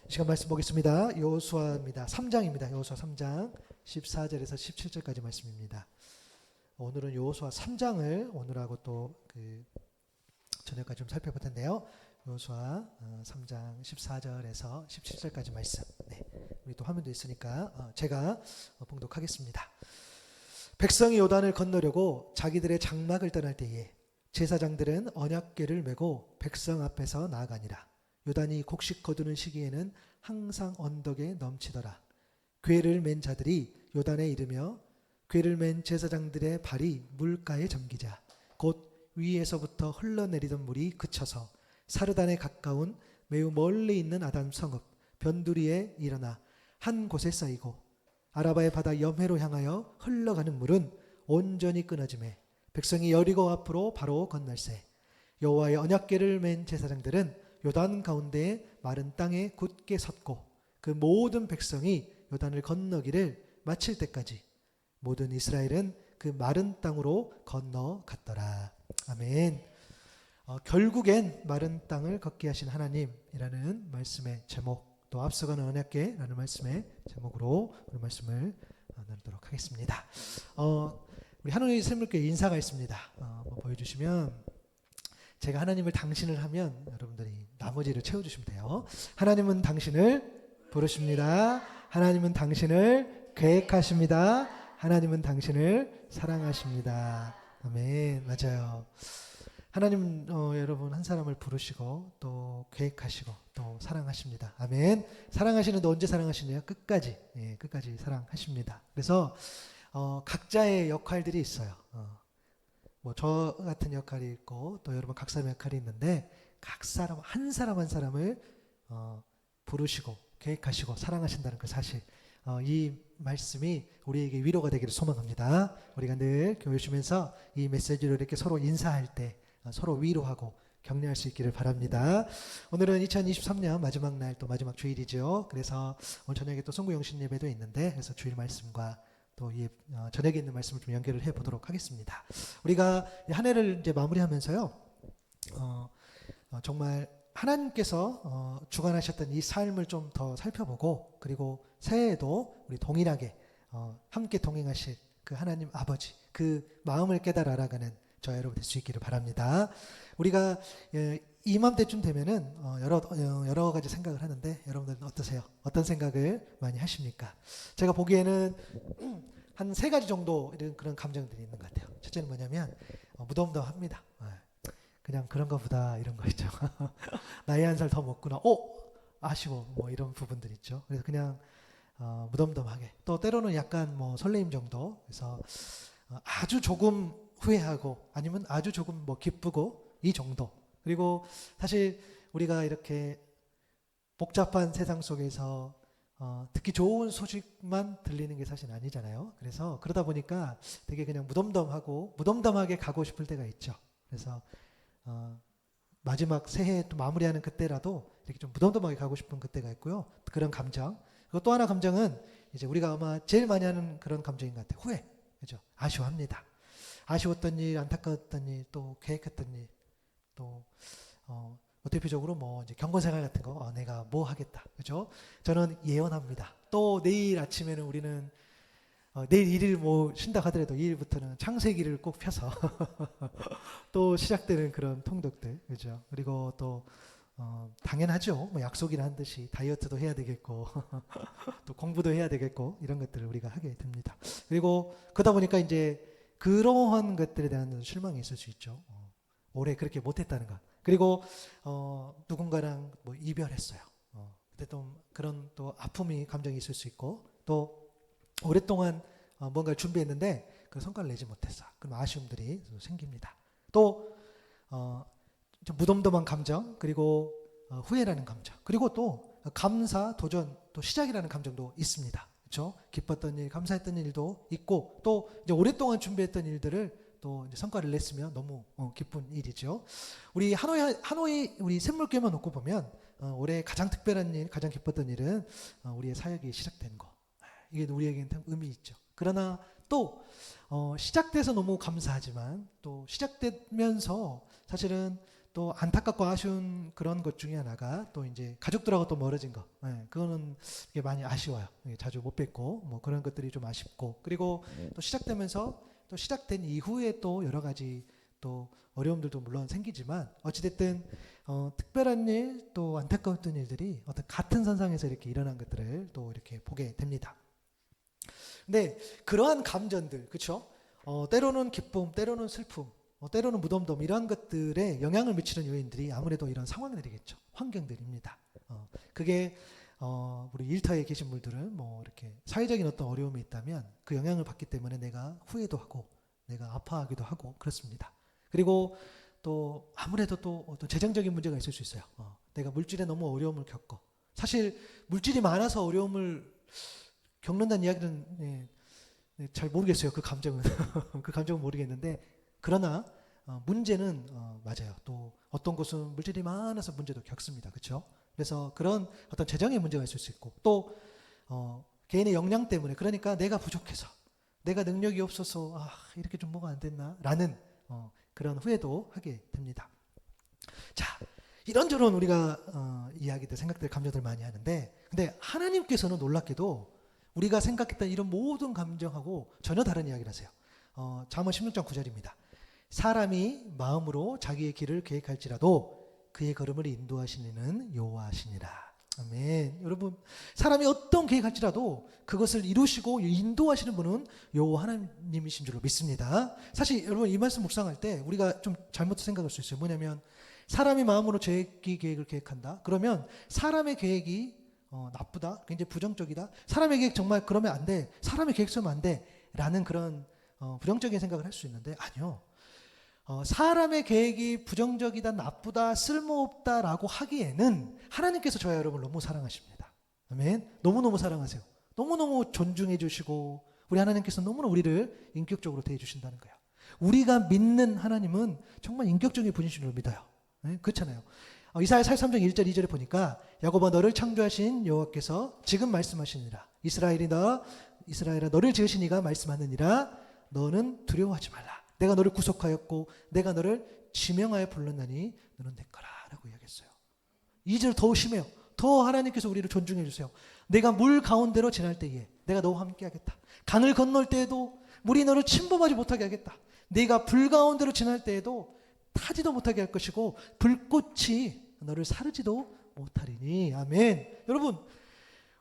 이 시간 말씀 보겠습니다. 여호수아입니다. 3장입니다. 여호수아 3장 14절에서 17절까지 말씀입니다. 오늘은 여호수아 3장을 오늘하고 또 저녁까지 좀 살펴볼 텐데요. 여호수아 3장 14절에서 17절까지 말씀. 네, 우리 또 화면도 있으니까 제가 봉독하겠습니다. 백성이 요단을 건너려고 자기들의 장막을 떠날 때에 제사장들은 언약궤를 메고 백성 앞에서 나아가니라. 요단이 곡식 거두는 시기에는 항상 언덕에 넘치더라. 궤를 맨 자들이 요단에 이르며 궤를 맨 제사장들의 발이 물가에 잠기자 곧 위에서부터 흘러내리던 물이 그쳐서 사르단에 가까운 매우 멀리 있는 아단 성읍 변두리에 일어나 한 곳에 쌓이고 아라바의 바다 염해로 향하여 흘러가는 물은 온전히 끊어지매 백성이 여리고 앞으로 바로 건널세. 여호와의 언약궤를 맨 제사장들은 요단 가운데에 마른 땅에 굳게 섰고 그 모든 백성이 요단을 건너기를 마칠 때까지 모든 이스라엘은 그 마른 땅으로 건너갔더라. 아멘. 결국엔 마른 땅을 걷게 하신 하나님이라는 말씀의 제목, 또 앞서가는 언약궤라는 말씀의 제목으로 오늘 말씀을 나누도록 하겠습니다. 우리 하노이 샘물교회 인사가 있습니다. 한번 보여주시면, 제가 하나님을 당신을 하면 여러분들이 나머지를 채워주시면 돼요. 하나님은 당신을 부르십니다. 하나님은 당신을 계획하십니다. 하나님은 당신을 사랑하십니다. 아멘. 맞아요. 하나님 여러분 한 사람을 부르시고 또 계획하시고 또 사랑하십니다. 아멘. 사랑하시는데 언제 사랑하시냐요? 끝까지. 예, 끝까지 사랑하십니다. 그래서 각자의 역할들이 있어요. 뭐 저 같은 역할이 있고 또 여러분 각 사람의 역할이 있는데 각 사람 한 사람을 부르시고 계획하시고 사랑하신다는 그 사실, 이 말씀이 우리에게 위로가 되기를 소망합니다. 우리가 늘 교회 오시면서 이 메시지로 이렇게 서로 인사할 때 서로 위로하고 격려할 수 있기를 바랍니다. 오늘은 2023년 마지막 날 또 마지막 주일이죠. 그래서 오늘 저녁에 또 송구영신 예배도 있는데, 그래서 주일 말씀과 또 이 저녁에 있는 말씀을 좀 연결을 해 보도록 하겠습니다. 우리가 한 해를 이제 마무리하면서요, 정말 하나님께서 주관하셨던 이 삶을 좀 더 살펴보고, 그리고 새해에도 우리 동일하게 함께 동행하실 그 하나님 아버지, 그 마음을 깨달아 알아가는 저 여러분 될 수 있기를 바랍니다. 우리가 이맘때쯤 되면은 여러 가지 생각을 하는데, 여러분들은 어떠세요? 어떤 생각을 많이 하십니까? 제가 보기에는 한 세 가지 정도 이런 그런 감정들이 있는 것 같아요. 첫째는 뭐냐면 무덤덤합니다. 그냥 그런가 보다, 이런 거 있죠. 나이 한 살 더 먹구나. 아쉬워. 뭐 이런 부분들 있죠. 그래서 그냥 무덤덤하게, 또 때로는 약간 뭐 설레임 정도. 그래서 아주 조금 후회하고, 아니면 아주 조금 뭐 기쁘고, 이 정도. 그리고 사실 우리가 이렇게 복잡한 세상 속에서 듣기 좋은 소식만 들리는 게 사실 아니잖아요. 그래서 그러다 보니까 되게 그냥 무덤덤하게 가고 싶을 때가 있죠. 그래서 마지막 새해 또 마무리하는 그때라도 이렇게 좀 무덤덤하게 가고 싶은 그때가 있고요. 그런 감정. 그리고 또 하나 감정은 이제 우리가 아마 제일 많이 하는 그런 감정인 것 같아요. 후회. 그죠? 아쉬워합니다. 아쉬웠던 일, 안타까웠던 일, 또 계획했던 일, 또 대표적으로 뭐 이제 경건생활 같은 거, 내가 뭐 하겠다, 그죠? 저는 예언합니다. 또 내일 아침에는 우리는 내일 일일 뭐 쉰다 하더라도 2일부터는 창세기를 꼭 펴서 또 시작되는 그런 통독들, 그죠? 그리고 또 당연하죠. 뭐 약속이라 한 듯이 다이어트도 해야 되겠고 또 공부도 해야 되겠고, 이런 것들을 우리가 하게 됩니다. 그리고 그러다 보니까 이제 그러한 것들에 대한 실망이 있을 수 있죠. 올해 그렇게 못했다는 것. 그리고 누군가랑 뭐 이별했어요. 그때 또 그런 또 아픔이 감정이 있을 수 있고, 또 오랫동안 뭔가를 준비했는데 그 성과를 내지 못했어. 그럼 아쉬움들이 생깁니다. 또 좀 무덤덤한 감정, 그리고 후회라는 감정, 그리고 또 감사, 도전, 또 시작이라는 감정도 있습니다. 그렇죠? 기뻤던 일, 감사했던 일도 있고, 또 이제 오랫동안 준비했던 일들을 또 이제 성과를 냈으면 너무 기쁜 일이죠. 우리 하노이 우리 샘물교회만 놓고 보면 올해 가장 특별한 일, 가장 기뻤던 일은 우리의 사역이 시작된 거. 이게 우리에게는 의미 있죠. 그러나 또 시작돼서 너무 감사하지만, 또 시작되면서 사실은 또 안타깝고 아쉬운 그런 것 중에 하나가 또 이제 가족들하고 또 멀어진 거. 예, 그거는 이게 많이 아쉬워요. 예, 자주 못 뵙고 뭐 그런 것들이 좀 아쉽고, 그리고 또 시작되면서 또 시작된 이후에 또 여러 가지 또 어려움들도 물론 생기지만 어찌됐든 특별한 일 또 안타까웠던 일들이 어떤 같은 선상에서 이렇게 일어난 것들을 또 이렇게 보게 됩니다. 근데 그러한 감정들, 그렇죠? 때로는 기쁨, 때로는 슬픔, 때로는 무덤덤, 이런 것들에 영향을 미치는 요인들이 아무래도 이런 상황들이겠죠. 환경들입니다. 그게 우리 일터에 계신 분들은 뭐 이렇게 사회적인 어떤 어려움이 있다면 그 영향을 받기 때문에 내가 후회도 하고 내가 아파하기도 하고 그렇습니다. 그리고 또 아무래도 또 어떤 재정적인 문제가 있을 수 있어요. 내가 물질에 너무 어려움을 겪고, 사실 물질이 많아서 어려움을 겪는다는 이야기는 잘 모르겠어요. 그 감정은 그 감정은 모르겠는데, 그러나 문제는 맞아요. 또 어떤 곳은 물질이 많아서 문제도 겪습니다. 그렇죠? 그래서 그런 어떤 재정의 문제가 있을 수 있고, 또 개인의 역량 때문에, 그러니까 내가 부족해서, 내가 능력이 없어서 이렇게 좀 뭐가 안 됐나 라는 그런 후회도 하게 됩니다. 자, 이런저런 우리가 이야기들, 생각들, 감정들 많이 하는데, 근데 하나님께서는 놀랍게도 우리가 생각했던 이런 모든 감정하고 전혀 다른 이야기를 하세요. 잠언 16장 9절입니다. 사람이 마음으로 자기의 길을 계획할지라도 그의 걸음을 인도하시는 이는 여호와시니라. 아멘. 여러분, 사람이 어떤 계획할지라도 그것을 이루시고 인도하시는 분은 여호와 하나님이신 줄로 믿습니다. 사실 여러분, 이 말씀 묵상할 때 우리가 좀 잘못 생각할 수 있어요. 뭐냐면, 사람이 마음으로 자기 계획을 계획한다. 그러면 사람의 계획이 나쁘다, 굉장히 부정적이다, 사람의 계획 정말 그러면 안 돼, 사람의 계획 쓰면 안 돼 라는 그런 부정적인 생각을 할 수 있는데, 아니요. 사람의 계획이 부정적이다, 나쁘다, 쓸모없다라고 하기에는 하나님께서 저와 여러분을 너무 사랑하십니다. 아멘. 너무너무 사랑하세요. 너무너무 존중해 주시고, 우리 하나님께서 너무나 우리를 인격적으로 대해 주신다는 거예요. 우리가 믿는 하나님은 정말 인격적인 분이신 줄 믿어요. 네? 그렇잖아요. 이사야 43장 1절 2절에 보니까, 야곱아 너를 창조하신 여호와께서 지금 말씀하시니라. 이스라엘아 너를 지으신 이가 말씀하느니라. 너는 두려워하지 말라. 내가 너를 구속하였고 내가 너를 지명하여 불렀나니 너는 내 거라 라고 이야기했어요. 2절 더 심해요. 더 하나님께서 우리를 존중해 주세요. 내가 물 가운데로 지날 때에 내가 너와 함께 하겠다. 강을 건널 때에도 물이 너를 침범하지 못하게 하겠다. 네가 불 가운데로 지날 때에도 타지도 못하게 할 것이고 불꽃이 너를 사르지도 못하리니. 아멘. 여러분,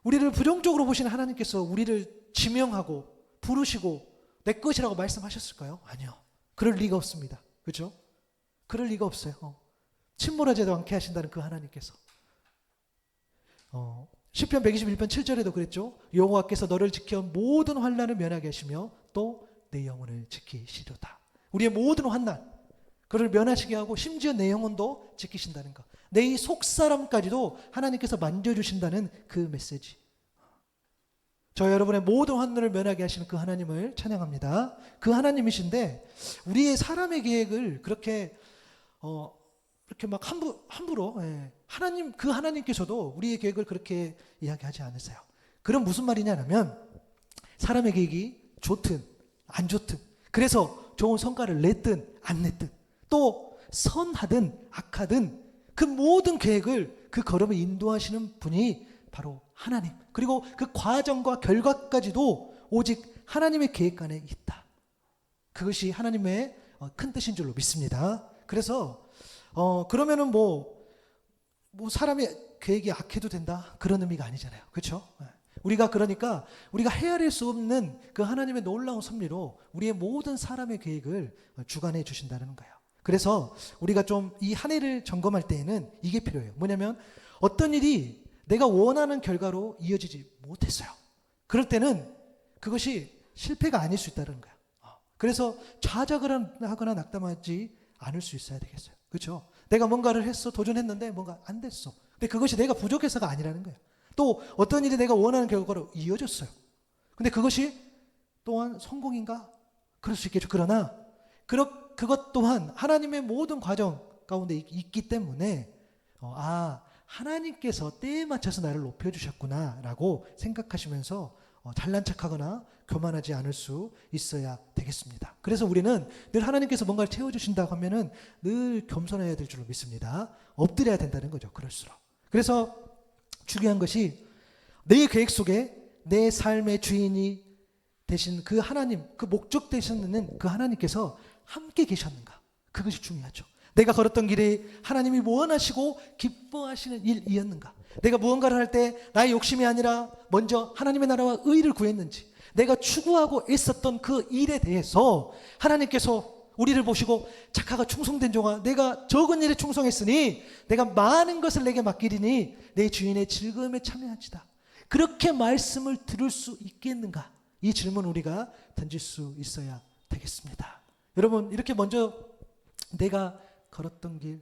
우리를 부정적으로 보시는 하나님께서 우리를 지명하고 부르시고 내 것이라고 말씀하셨을까요? 아니요. 그럴 리가 없습니다. 그렇죠? 그럴 리가 없어요. 침몰하지도 않게 하신다는 그 하나님께서. 시편 121편 7절에도 그랬죠. 여호와께서 너를 지켜 모든 환난을 면하게 하시며 또 내 영혼을 지키시도다. 우리의 모든 환난, 그를 면하시게 하고 심지어 내 영혼도 지키신다는 것. 내 이 속사람까지도 하나님께서 만져주신다는 그 메시지. 저 여러분의 모든 환난을 면하게 하시는 그 하나님을 찬양합니다. 그 하나님이신데 우리의 사람의 계획을 그렇게 막 함부로 하나님, 그 하나님께서도 우리의 계획을 그렇게 이야기하지 않으세요. 그럼 무슨 말이냐면, 사람의 계획이 좋든 안 좋든, 그래서 좋은 성과를 냈든 안 냈든, 또 선하든 악하든 그 모든 계획을, 그 걸음을 인도하시는 분이 바로 하나님, 그리고 그 과정과 결과까지도 오직 하나님의 계획 안에 있다. 그것이 하나님의 큰 뜻인 줄로 믿습니다. 그래서 그러면은 뭐 사람의 계획이 악해도 된다, 그런 의미가 아니잖아요. 그렇죠? 우리가 그러니까 우리가 헤아릴 수 없는 그 하나님의 놀라운 섭리로 우리의 모든 사람의 계획을 주관해 주신다는 거예요. 그래서 우리가 좀 이 한 해를 점검할 때에는 이게 필요해요. 뭐냐면, 어떤 일이 내가 원하는 결과로 이어지지 못했어요. 그럴 때는 그것이 실패가 아닐 수 있다는 거야. 그래서 좌절을 하거나 낙담하지 않을 수 있어야 되겠어요. 그렇죠? 내가 뭔가를 했어, 도전했는데 뭔가 안 됐어. 근데 그것이 내가 부족해서가 아니라는 거야. 또 어떤 일이 내가 원하는 결과로 이어졌어요. 근데 그것이 또한 성공인가? 그럴 수 있겠죠. 그러나 그것 또한 하나님의 모든 과정 가운데 있기 때문에 하나님께서 때에 맞춰서 나를 높여주셨구나 라고 생각하시면서 잘난 척하거나 교만하지 않을 수 있어야 되겠습니다. 그래서 우리는 늘 하나님께서 뭔가를 채워주신다고 하면은 늘 겸손해야 될 줄로 믿습니다. 엎드려야 된다는 거죠. 그럴수록. 그래서 중요한 것이 내 계획 속에 내 삶의 주인이 되신 그 하나님, 그 목적 되시는 그 하나님께서 함께 계셨는가? 그것이 중요하죠. 내가 걸었던 길에 하나님이 원하시고 기뻐하시는 일이었는가? 내가 무언가를 할 때 나의 욕심이 아니라 먼저 하나님의 나라와 의를 구했는지, 내가 추구하고 애썼던 그 일에 대해서 하나님께서 우리를 보시고 착하가 충성된 종아, 내가 적은 일에 충성했으니 내가 많은 것을 내게 맡기리니 내 주인의 즐거움에 참여하지다. 그렇게 말씀을 들을 수 있겠는가? 이 질문을 우리가 던질 수 있어야 되겠습니다. 여러분, 이렇게 먼저 내가 걸었던 길,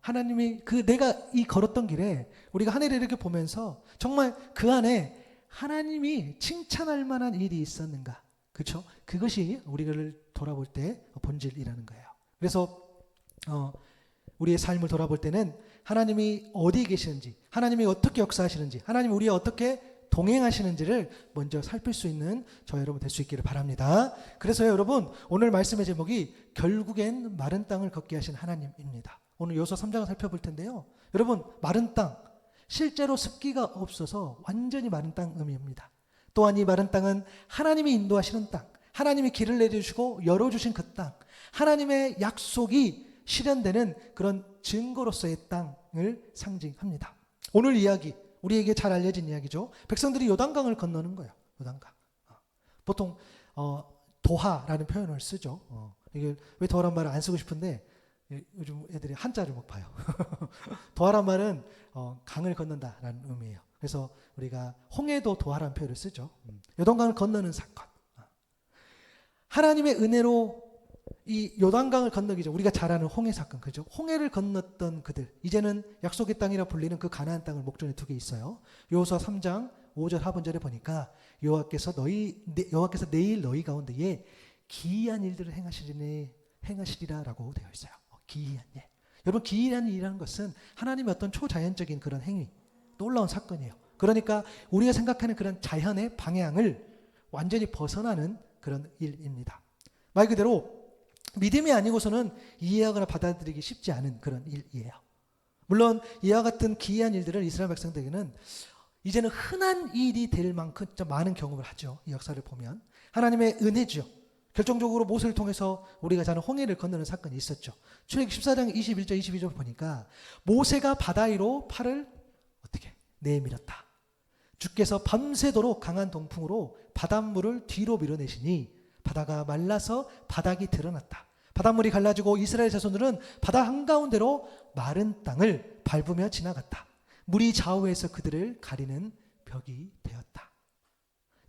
하나님이 내가 이 걸었던 길에 우리가 한 해를 이렇게 보면서 정말 그 안에 하나님이 칭찬할 만한 일이 있었는가? 그렇죠? 그것이 우리를 돌아볼 때 본질이라는 거예요. 그래서 우리의 삶을 돌아볼 때는 하나님이 어디에 계시는지, 하나님이 어떻게 역사하시는지, 하나님이 우리와 어떻게 동행하시는지를 먼저 살필 수 있는 저 여러분 될 수 있기를 바랍니다. 그래서 여러분, 오늘 말씀의 제목이 결국엔 마른 땅을 걷게 하신 하나님입니다. 오늘 요소 3장을 살펴볼 텐데요. 여러분, 마른 땅, 실제로 습기가 없어서 완전히 마른 땅 의미입니다. 또한 이 마른 땅은 하나님이 인도하시는 땅, 하나님이 길을 내주시고 열어주신 그 땅, 하나님의 약속이 실현되는 그런 증거로서의 땅을 상징합니다. 오늘 이야기, 우리에게 잘 알려진 이야기죠. 백성들이 요단강을 건너는 거예요. 요단강. 보통 도하라는 표현을 쓰죠. 이게 왜 도하란 말을 안 쓰고 싶은데 요즘 애들이 한자를 못 봐요. 도하란 말은 강을 건넌다라는 의미예요. 그래서 우리가 홍해도 도하라는 표현을 쓰죠. 요단강을 건너는 사건. 하나님의 은혜로 이 요단강을 건너기 전 우리가 잘 아는 홍해 사건, 그죠? 홍해를 건넜던 그들, 이제는 약속의 땅이라 불리는 그 가나안 땅을 목전에 두게 있어요. 여호수아 3장 5절 하반절에 보니까 여호와께서 내일 너희 가운데에 기이한 일들을 행하시리라라고 되어 있어요. 기이한 일. 여러분, 기이한 일이라는 것은 하나님의 어떤 초자연적인 그런 행위, 놀라운 사건이에요. 그러니까 우리가 생각하는 그런 자연의 방향을 완전히 벗어나는 그런 일입니다. 말 그대로 믿음이 아니고서는 이해하거나 받아들이기 쉽지 않은 그런 일이에요. 물론 이와 같은 기이한 일들을 이스라엘 백성들에게는 이제는 흔한 일이 될 만큼 많은 경험을 하죠. 이 역사를 보면 하나님의 은혜죠. 결정적으로 모세를 통해서 우리가 잘 아는 홍해를 건너는 사건이 있었죠. 출애굽 14장 21절 22절 보니까 모세가 바다 위로 팔을 어떻게 내밀었다. 주께서 밤새도록 강한 동풍으로 바닷물을 뒤로 밀어내시니 바다가 말라서 바닥이 드러났다. 바닷물이 갈라지고 이스라엘 자손들은 바다 한가운데로 마른 땅을 밟으며 지나갔다. 물이 좌우에서 그들을 가리는 벽이 되었다.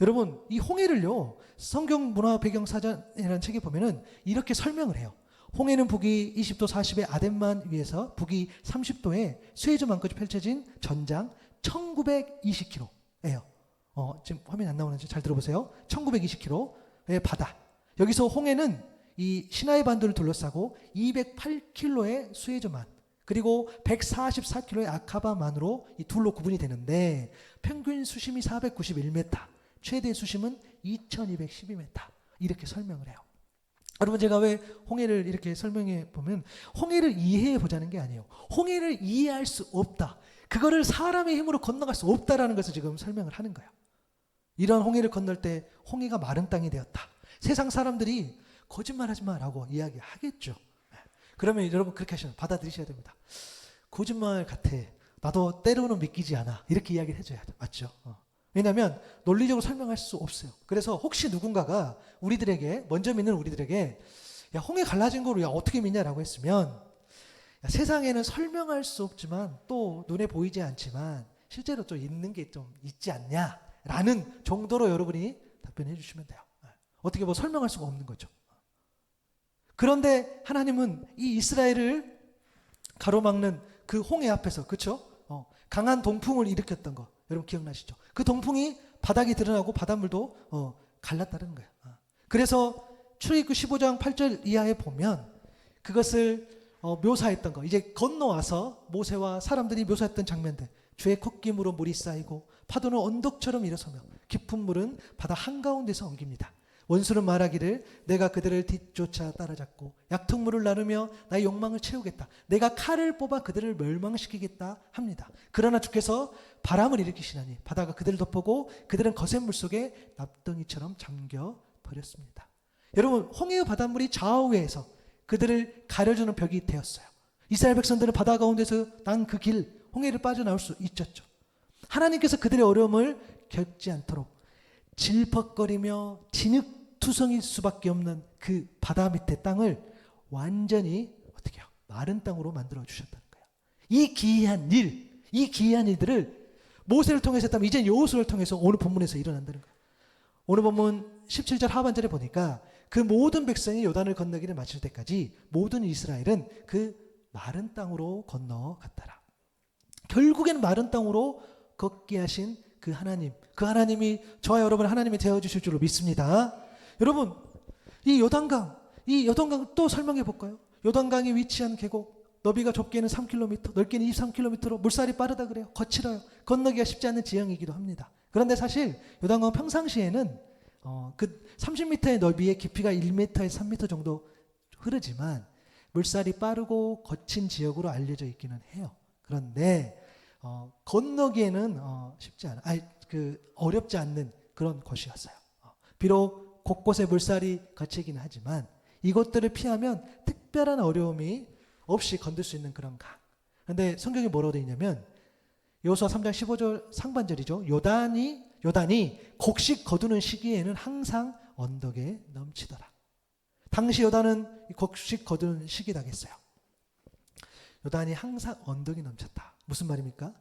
여러분, 이 홍해를요, 성경 문화 배경 사전이라는 책에 보면은 이렇게 설명을 해요. 홍해는 북위 20도 40의 아덴만 위에서 북위 30도의 수에즈만까지 펼쳐진 전장 1920km예요. 지금 화면이 안 나오는지 잘 들어보세요. 1920km의 바다. 여기서 홍해는 이 시나이 반도를 둘러싸고 208km의 수에즈만, 그리고 144km의 아카바만으로 이 둘로 구분이 되는데 평균 수심이 491m, 최대 수심은 2212m, 이렇게 설명을 해요. 여러분, 제가 왜 홍해를 이렇게 설명해 보면 홍해를 이해해 보자는 게 아니에요. 홍해를 이해할 수 없다, 그거를 사람의 힘으로 건너갈 수 없다라는 것을 지금 설명을 하는 거예요. 이런 홍해를 건널 때 홍해가 마른 땅이 되었다. 세상 사람들이 거짓말하지 마라고 이야기하겠죠. 그러면 여러분 그렇게 받아들이셔야 됩니다. 거짓말 같아, 나도 때로는 믿기지 않아, 이렇게 이야기를 해줘야 돼. 맞죠? 왜냐하면 논리적으로 설명할 수 없어요. 그래서 혹시 누군가가 우리들에게, 먼저 믿는 우리들에게 야, 홍해 갈라진 거로 야, 어떻게 믿냐라고 했으면, 야, 세상에는 설명할 수 없지만 또 눈에 보이지 않지만 실제로 좀 있는 게 좀 있지 않냐라는 정도로 여러분이 답변해 주시면 돼요. 어떻게 뭐 설명할 수가 없는 거죠. 그런데 하나님은 이 이스라엘을 가로막는 그 홍해 앞에서, 그렇죠? 강한 동풍을 일으켰던 거 여러분 기억나시죠? 그 동풍이 바닥이 드러나고 바닷물도 갈랐다는 거예요. 그래서 출애굽 15장 8절 이하에 보면 그것을 묘사했던 거, 이제 건너와서 모세와 사람들이 묘사했던 장면들, 주의 콧김으로 물이 쌓이고 파도는 언덕처럼 일어서며 깊은 물은 바다 한가운데서 엉깁니다. 원수는 말하기를 내가 그들을 뒤쫓아 따라잡고 약통물을 나누며 나의 욕망을 채우겠다. 내가 칼을 뽑아 그들을 멸망시키겠다 합니다. 그러나 주께서 바람을 일으키시나니 바다가 그들을 덮고 그들은 거센 물속에 납덩이처럼 잠겨 버렸습니다. 여러분, 홍해의 바닷물이 좌우에서 그들을 가려주는 벽이 되었어요. 이스라엘 백성들은 바다 가운데서 난 그 길, 홍해를 빠져나올 수 있었죠. 하나님께서 그들의 어려움을 겪지 않도록 질퍽거리며 진흙투성일 수밖에 없는 그 바다 밑의 땅을 완전히 어떻게 해요? 마른 땅으로 만들어 주셨다는 거예요. 이 기이한 일, 이 기이한 일들을 모세를 통해서 했다면 이제 여호수아를 통해서 오늘 본문에서 일어난다는 거예요. 오늘 본문 17절 하반절에 보니까 그 모든 백성이 요단을 건너기를 마칠 때까지 모든 이스라엘은 그 마른 땅으로 건너갔더라. 결국에는 마른 땅으로 걷게 하신 그 하나님, 그 하나님이 저와 여러분 하나님이 되어주실 줄로 믿습니다. 여러분, 이 요단강 또 설명해 볼까요? 요단강이 위치한 계곡, 너비가 좁게는 3km, 넓게는 23km로 물살이 빠르다 그래요. 거칠어요. 건너기가 쉽지 않은 지형이기도 합니다. 그런데 사실 요단강 평상시에는 그 30m의 너비의 깊이가 1m에서 3m 정도 흐르지만 물살이 빠르고 거친 지역으로 알려져 있기는 해요. 그런데 건너기에는 어렵지 않는 그런 곳이었어요. 비록 곳곳에 물살이 거치기는 하지만 이것들을 피하면 특별한 어려움이 없이 건들 수 있는 그런 강. 그런데 성경에 뭐라고 되어 있냐면 여호수아 3장 15절 상반절이죠. 요단이 곡식 거두는 시기에는 항상 언덕에 넘치더라. 당시 요단은 곡식 거두는 시기라겠어요. 요단이 항상 언덕이 넘쳤다. 무슨 말입니까?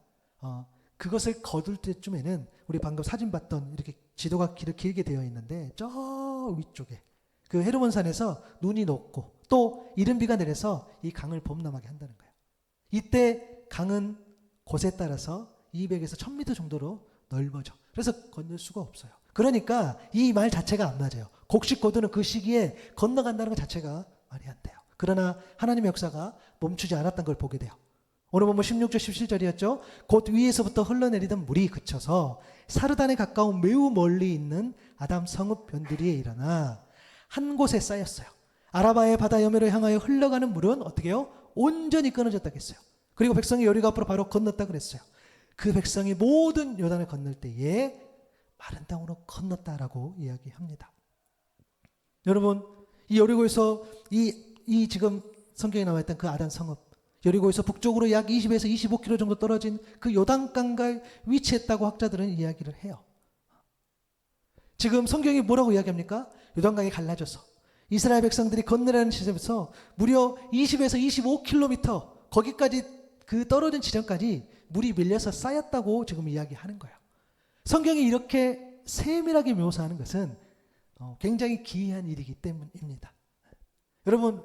그것을 거둘 때쯤에는 우리 방금 사진 봤던 이렇게 지도가 길게 되어 있는데 저 위쪽에 그 헤르몬 산에서 눈이 녹고 또 이른 비가 내려서 이 강을 범람하게 한다는 거예요. 이때 강은 곳에 따라서 200에서 1000m 정도로 넓어져. 그래서 건널 수가 없어요. 그러니까 이 말 자체가 안 맞아요. 곡식 거두는 그 시기에 건너간다는 것 자체가 말이 안 돼요. 그러나 하나님의 역사가 멈추지 않았던 걸 보게 돼요. 오늘 보면 16절 17절이었죠. 곧 위에서부터 흘러내리던 물이 그쳐서 사르단에 가까운 매우 멀리 있는 아담 성읍 변두리에 일어나 한 곳에 쌓였어요. 아라바의 바다 여매로 향하여 흘러가는 물은 어떻게 해요? 온전히 끊어졌다고 했어요. 그리고 백성이 여리고 앞으로 바로 건넜다 그랬어요. 그 백성이 모든 요단을 건널 때에 마른 땅으로 건넜다라고 이야기합니다. 여러분, 이 여리고에서 이 지금 성경에 나와 있던 그 아담 성읍, 여리고에서 북쪽으로 약 20에서 25km 정도 떨어진 그 요단강가에 위치했다고 학자들은 이야기를 해요. 지금 성경이 뭐라고 이야기합니까? 요단강이 갈라져서 이스라엘 백성들이 건너라는 지점에서 무려 20에서 25km 거기까지 그 떨어진 지점까지 물이 밀려서 쌓였다고 지금 이야기하는 거예요. 성경이 이렇게 세밀하게 묘사하는 것은 굉장히 기이한 일이기 때문입니다. 여러분,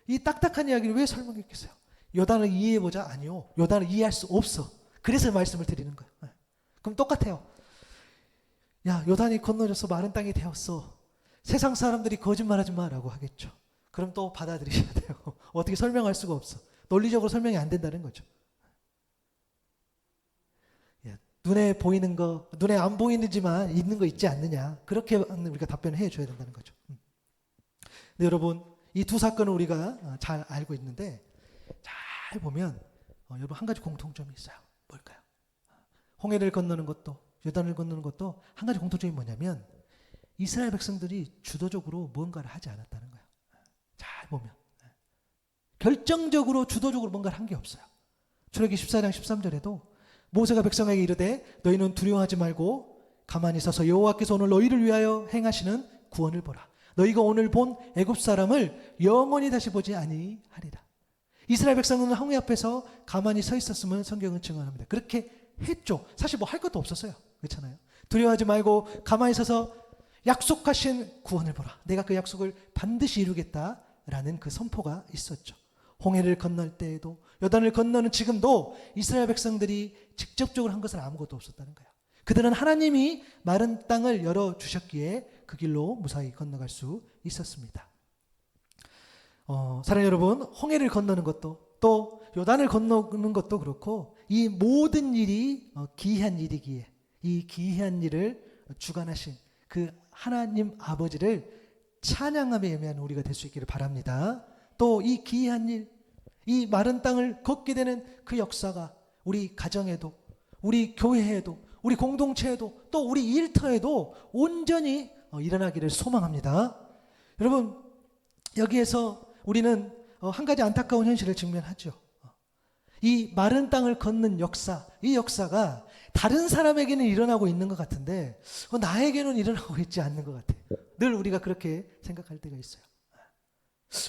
이 딱딱한 이야기를 왜 설명했겠어요? 요단을 이해해보자? 아니요. 요단을 이해할 수 없어. 그래서 말씀을 드리는 거예요. 그럼 똑같아요. 야, 요단이 건너져서 마른 땅이 되었어. 세상 사람들이 거짓말하지 마라고 하겠죠. 그럼 또 받아들이셔야 돼요. 어떻게 설명할 수가 없어. 논리적으로 설명이 안 된다는 거죠. 눈에 보이는 거, 눈에 안 보이는지만 있는 거 있지 않느냐. 그렇게 우리가 답변을 해줘야 된다는 거죠. 근데 여러분, 이 두 사건을 우리가 잘 알고 있는데 잘 보면 여러분 한 가지 공통점이 있어요. 뭘까요? 홍해를 건너는 것도 요단을 건너는 것도 한 가지 공통점이 뭐냐면 이스라엘 백성들이 주도적으로 무언가를 하지 않았다는 거예요. 잘 보면 결정적으로 주도적으로 뭔가를 한 게 없어요. 출애굽기 14장 13절에도 모세가 백성에게 이르되 너희는 두려워하지 말고 가만히 서서 여호와께서 오늘 너희를 위하여 행하시는 구원을 보라. 너희가 오늘 본 애굽 사람을 영원히 다시 보지 아니하리라. 이스라엘 백성은 홍해 앞에서 가만히 서 있었으면 성경은 증언합니다. 그렇게 했죠. 사실 뭐 할 것도 없었어요. 그렇잖아요. 두려워하지 말고 가만히 서서 약속하신 구원을 보라. 내가 그 약속을 반드시 이루겠다라는 그 선포가 있었죠. 홍해를 건널 때에도 요단을 건너는 지금도 이스라엘 백성들이 직접적으로 한 것은 아무것도 없었다는 거예요. 그들은 하나님이 마른 땅을 열어주셨기에 그 길로 무사히 건너갈 수 있었습니다. 사랑하는 여러분, 홍해를 건너는 것도 또 요단을 건너는 것도 그렇고 이 모든 일이 기이한 일이기에 이 기이한 일을 주관하신 그 하나님 아버지를 찬양함에 예매하는 우리가 될 수 있기를 바랍니다. 또 이 기이한 일, 이 마른 땅을 걷게 되는 그 역사가 우리 가정에도, 우리 교회에도, 우리 공동체에도, 또 우리 일터에도 온전히 일어나기를 소망합니다. 여러분, 여기에서 우리는 한 가지 안타까운 현실을 직면하죠. 이 마른 땅을 걷는 역사, 이 역사가 다른 사람에게는 일어나고 있는 것 같은데 나에게는 일어나고 있지 않는 것 같아요. 늘 우리가 그렇게 생각할 때가 있어요.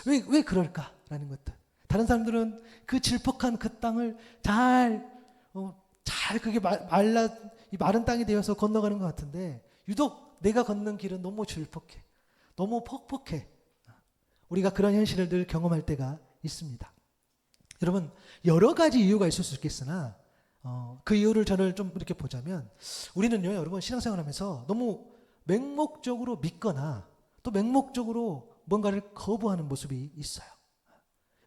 왜 그럴까라는 것들. 다른 사람들은 그 질퍽한 그 땅을 잘 그게 이 마른 땅이 되어서 건너가는 것 같은데 유독 내가 걷는 길은 너무 질퍽해, 너무 퍽퍽해. 우리가 그런 현실을 늘 경험할 때가 있습니다. 여러분, 여러 가지 이유가 있을 수 있겠으나 그 이유를 저는 좀 이렇게 보자면 우리는요, 여러분, 신앙생활하면서 너무 맹목적으로 믿거나 또 맹목적으로 뭔가를 거부하는 모습이 있어요.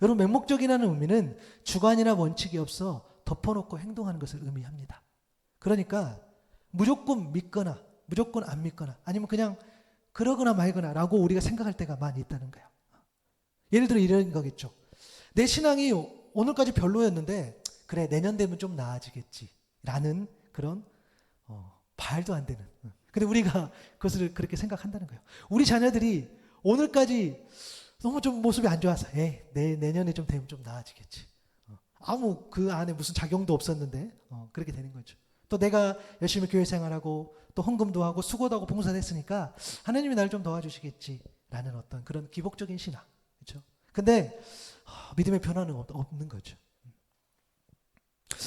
여러분, 맹목적이라는 의미는 주관이나 원칙이 없어 덮어놓고 행동하는 것을 의미합니다. 그러니까 무조건 믿거나 무조건 안 믿거나 아니면 그냥 그러거나 말거나 라고 우리가 생각할 때가 많이 있다는 거예요. 예를 들어 이런 거겠죠. 내 신앙이 오늘까지 별로였는데 그래, 내년 되면 좀 나아지겠지 라는 그런 말도 안 되는. 근데 우리가 그것을 그렇게 생각한다는 거예요. 우리 자녀들이 오늘까지 너무 좀 모습이 안 좋아서 내년에 좀 되면 좀 나아지겠지. 아무 그 안에 무슨 작용도 없었는데 그렇게 되는 거죠. 또 내가 열심히 교회 생활하고 또 헌금도 하고 수고도 하고 봉사도 했으니까 하나님이 나를 좀 도와주시겠지라는 어떤 그런 기복적인 신앙. 그렇죠? 근데 믿음의 변화는 없는 거죠.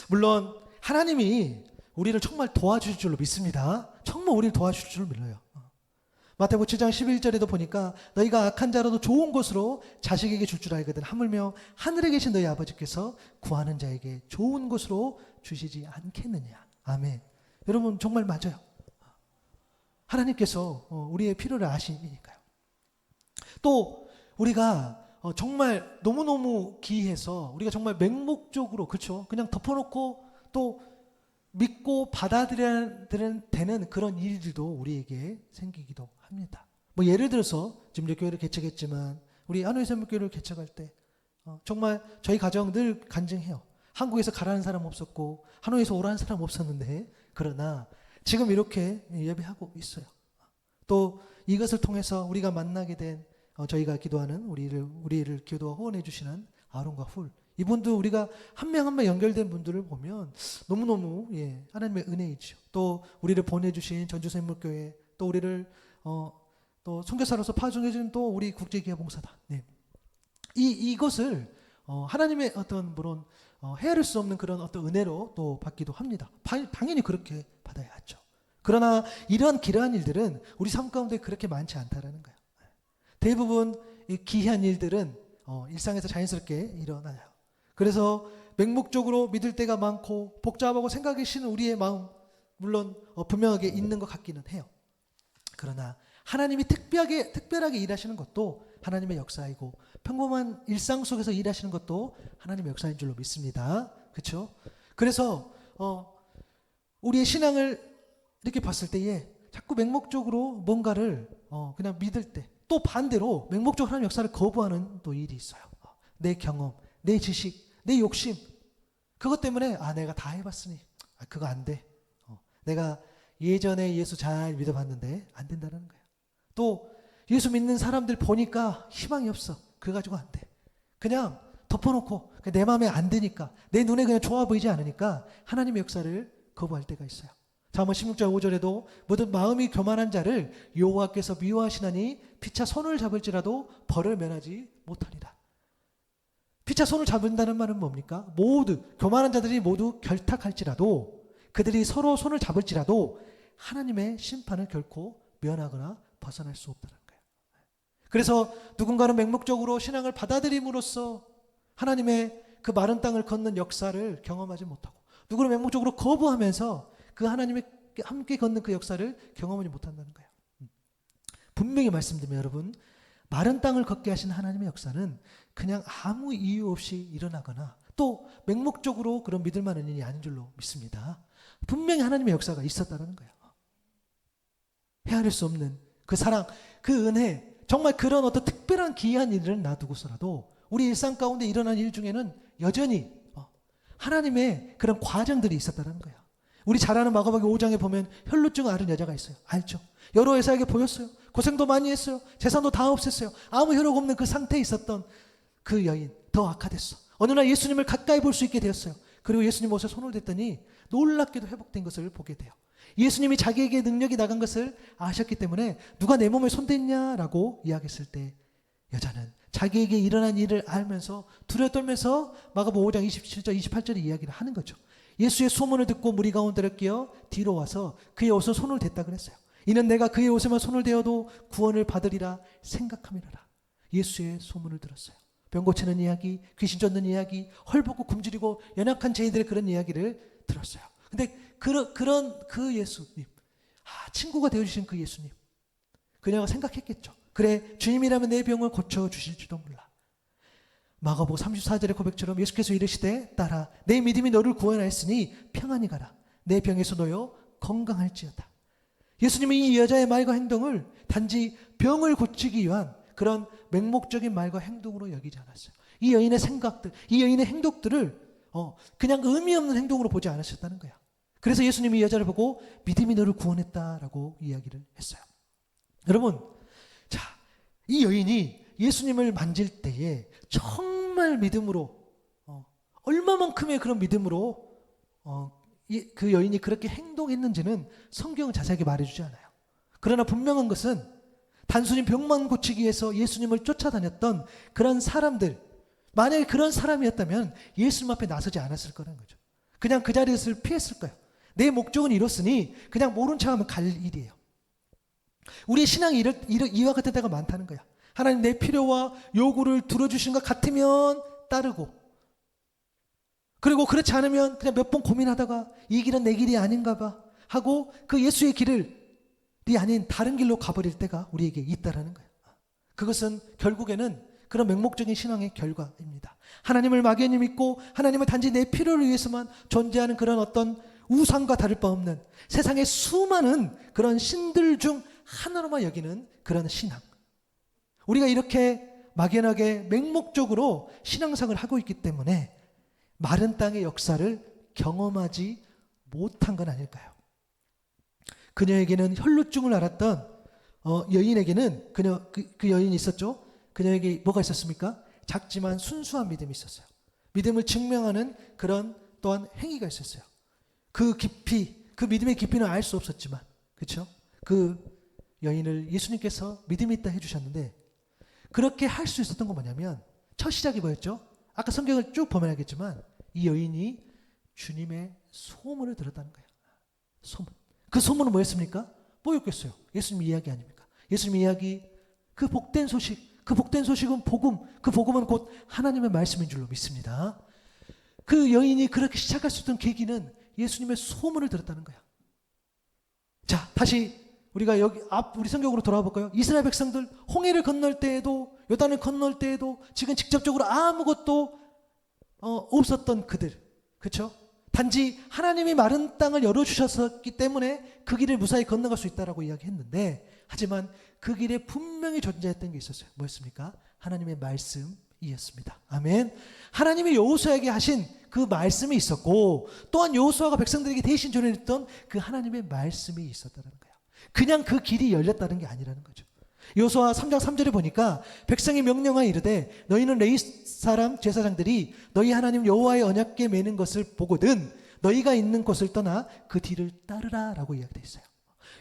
물론 하나님이 우리를 정말 도와주실 줄로 믿습니다. 정말 우리를 도와주실 줄로 믿어요. 마태복음 7장 11절에도 보니까 너희가 악한 자라도 좋은 것으로 자식에게 줄 줄 알거든 하물며 하늘에 계신 너희 아버지께서 구하는 자에게 좋은 것으로 주시지 않겠느냐. 아멘. 여러분, 정말 맞아요. 하나님께서 우리의 필요를 아시니까요. 또 우리가 정말 너무너무 기이해서 우리가 정말 맹목적으로, 그렇죠, 그냥 덮어놓고 또 믿고 받아들여야 되는 그런 일들도 우리에게 생기기도 합니다. 뭐 예를 들어서 지금 이제 교회를 개척했지만 우리 한우의 선물교회를 개척할 때 정말 저희 가정 늘 간증해요. 한국에서 가라는 사람 없었고 한우에서 오라는 사람 없었는데 그러나 지금 이렇게 예배하고 있어요. 또 이것을 통해서 우리가 만나게 된 저희가 기도하는 우리를 기도와 후원해 주시는 아론과 훌, 이분도 우리가 한 명 한 명 연결된 분들을 보면 너무너무 하나님의 은혜이죠. 또 우리를 보내주신 전주샘물교회, 또 우리를 또 선교사로서 파송해준 또 우리 국제기업봉사단, 이것을 하나님의 어떤 물론 헤아릴 수 없는 그런 어떤 은혜로 또 받기도 합니다. 당연히 그렇게 받아야 하죠. 그러나 이러한 기이한 일들은 우리 삶 가운데 그렇게 많지 않다라는 거예요. 대부분 이 기이한 일들은 일상에서 자연스럽게 일어나요. 그래서 맹목적으로 믿을 때가 많고 복잡하고 생각이 쉬는 우리의 마음, 물론 분명하게 있는 것 같기는 해요. 그러나 하나님이 특별하게 일하시는 것도 하나님의 역사이고 평범한 일상 속에서 일하시는 것도 하나님의 역사인 줄로 믿습니다. 그렇죠? 그래서 우리의 신앙을 이렇게 봤을 때에 자꾸 맹목적으로 뭔가를 그냥 믿을 때, 또 반대로 맹목적으로 하나님의 역사를 거부하는 또 일이 있어요. 내 경험, 내 지식, 내 욕심, 그것 때문에 내가 다 해봤으니 그거 안 돼. 내가 예전에 예수 잘 믿어봤는데 안 된다는 거예요. 또 예수 믿는 사람들 보니까 희망이 없어. 그거 가지고 안 돼. 그냥 덮어놓고 내 마음에 안 드니까, 내 눈에 그냥 좋아 보이지 않으니까 하나님의 역사를 거부할 때가 있어요. 잠언 16장 5절에도 모든 마음이 교만한 자를 여호와께서 미워하시나니 피차 손을 잡을지라도 벌을 면하지 못하리라. 피차 손을 잡는다는 말은 뭡니까? 모두 교만한 자들이 모두 결탁할지라도, 그들이 서로 손을 잡을지라도 하나님의 심판을 결코 면하거나 벗어날 수 없다는 거예요. 그래서 누군가는 맹목적으로 신앙을 받아들임으로써 하나님의 그 마른 땅을 걷는 역사를 경험하지 못하고, 누구는 맹목적으로 거부하면서 그 하나님의 함께 걷는 그 역사를 경험하지 못한다는 거예요. 분명히 말씀드리면 여러분, 마른 땅을 걷게 하신 하나님의 역사는 그냥 아무 이유 없이 일어나거나 또 맹목적으로 그런 믿을 만한 일이 아닌 줄로 믿습니다. 분명히 하나님의 역사가 있었다는 거예요. 헤아릴 수 없는 그 사랑, 그 은혜, 정말 그런 어떤 특별한 기이한 일을 놔두고서라도 우리 일상 가운데 일어난 일 중에는 여전히 하나님의 그런 과정들이 있었다는 거예요. 우리 잘 아는 마가복음 5장에 보면 혈루증을 앓은 여자가 있어요. 알죠? 여러 여사에게 보였어요. 고생도 많이 했어요. 재산도 다 없앴어요. 아무 혈육 없는 그 상태에 있었던 그 여인, 더 악화됐어. 어느 날 예수님을 가까이 볼 수 있게 되었어요. 그리고 예수님 옷에 손을 댔더니 놀랍게도 회복된 것을 보게 돼요. 예수님이 자기에게 능력이 나간 것을 아셨기 때문에 누가 내 몸에 손댔냐라고 이야기했을 때 여자는 자기에게 일어난 일을 알면서 두려워 떨면서 마가복음 5장 27절 28절의 이야기를 하는 거죠. 예수의 소문을 듣고 무리 가운데를 끼어 뒤로 와서 그의 옷에 손을 댔다 그랬어요. 이는 내가 그의 옷에만 손을 대어도 구원을 받으리라 생각함이라. 예수의 소문을 들었어요. 병 고치는 이야기, 귀신 쫓는 이야기, 헐벗고 굶주리고 연약한 죄인들의 그런 이야기를 들었어요. 근데 그런 그 예수님, 친구가 되어주신 그 예수님, 그녀가 생각했겠죠. 그래, 주님이라면 내 병을 고쳐주실지도 몰라. 마가복음 34절의 고백처럼 예수께서 이르시되 따라 내 믿음이 너를 구원하였으니 평안히 가라. 내 병에서 놓여 건강할지어다. 예수님이 이 여자의 말과 행동을 단지 병을 고치기 위한 그런 맹목적인 말과 행동으로 여기지 않았어요. 이 여인의 생각들, 이 여인의 행동들을 그냥 의미 없는 행동으로 보지 않으셨다는 거야. 그래서 예수님이 이 여자를 보고 믿음이 너를 구원했다라고 이야기를 했어요. 여러분, 자, 이 여인이 예수님을 만질 때에 정말 믿음으로 얼마만큼의 그런 믿음으로 그 여인이 그렇게 행동했는지는 성경은 자세하게 말해주지 않아요. 그러나 분명한 것은 단순히 병만 고치기 위해서 예수님을 쫓아다녔던 그런 사람들, 만약에 그런 사람이었다면 예수님 앞에 나서지 않았을 거라는 거죠. 그냥 그 자리에서 피했을 거예요. 내 목적은 이렇으니 그냥 모른 척하면 갈 일이에요. 우리의 신앙이 이와 같은 때가 많다는 거야. 하나님 내 필요와 요구를 들어주신 것 같으면 따르고, 그리고 그렇지 않으면 그냥 몇 번 고민하다가 이 길은 내 길이 아닌가 봐 하고 그 예수의 길이 아닌 다른 길로 가버릴 때가 우리에게 있다라는 거예요. 그것은 결국에는 그런 맹목적인 신앙의 결과입니다. 하나님을 막연히 믿고 하나님을 단지 내 필요를 위해서만 존재하는 그런 어떤 우상과 다를 바 없는 세상의 수많은 그런 신들 중 하나로만 여기는 그런 신앙. 우리가 이렇게 막연하게 맹목적으로 신앙생활을 하고 있기 때문에 마른 땅의 역사를 경험하지 못한 건 아닐까요? 그녀에게는 혈루증을 앓았던 여인에게는 그 여인이 있었죠. 그녀에게 뭐가 있었습니까? 작지만 순수한 믿음이 있었어요. 믿음을 증명하는 그런 또한 행위가 있었어요. 그 깊이, 그 믿음의 깊이는 알 수 없었지만, 그렇죠? 그 여인을 예수님께서 믿음이 있다 해주셨는데 그렇게 할 수 있었던 건 뭐냐면 첫 시작이 뭐였죠? 아까 성경을 쭉 보면 알겠지만 이 여인이 주님의 소문을 들었다는 거예요. 소문. 그 소문은 뭐였습니까? 뭐였겠어요? 예수님 이야기 아닙니까? 예수님 이야기, 그 복된 소식, 그 복된 소식은 복음, 그 복음은 곧 하나님의 말씀인 줄로 믿습니다. 그 여인이 그렇게 시작할 수 있던 계기는 예수님의 소문을 들었다는 거야. 자, 다시 우리가 우리 성경으로 돌아와 볼까요? 이스라엘 백성들 홍해를 건널 때에도, 요단을 건널 때에도 지금 직접적으로 아무것도 없었던 그들, 그렇죠? 단지 하나님이 마른 땅을 열어주셨기 때문에 그 길을 무사히 건너갈 수 있다라고 이야기했는데, 하지만 그 길에 분명히 존재했던 게 있었어요. 뭐였습니까? 하나님의 말씀이었습니다. 아멘. 하나님이 여호수아에게 하신 그 말씀이 있었고, 또한 여호수아가 백성들에게 대신 전해냈던 그 하나님의 말씀이 있었다는 거예요. 그냥 그 길이 열렸다는 게 아니라는 거죠. 여호수아 3장 3절에 보니까 백성이 명령하여 이르되 너희는 레위 사람 제사장들이 너희 하나님 여호와의 언약궤 매는 것을 보거든 너희가 있는 곳을 떠나 그 뒤를 따르라 라고 이야기되어 있어요.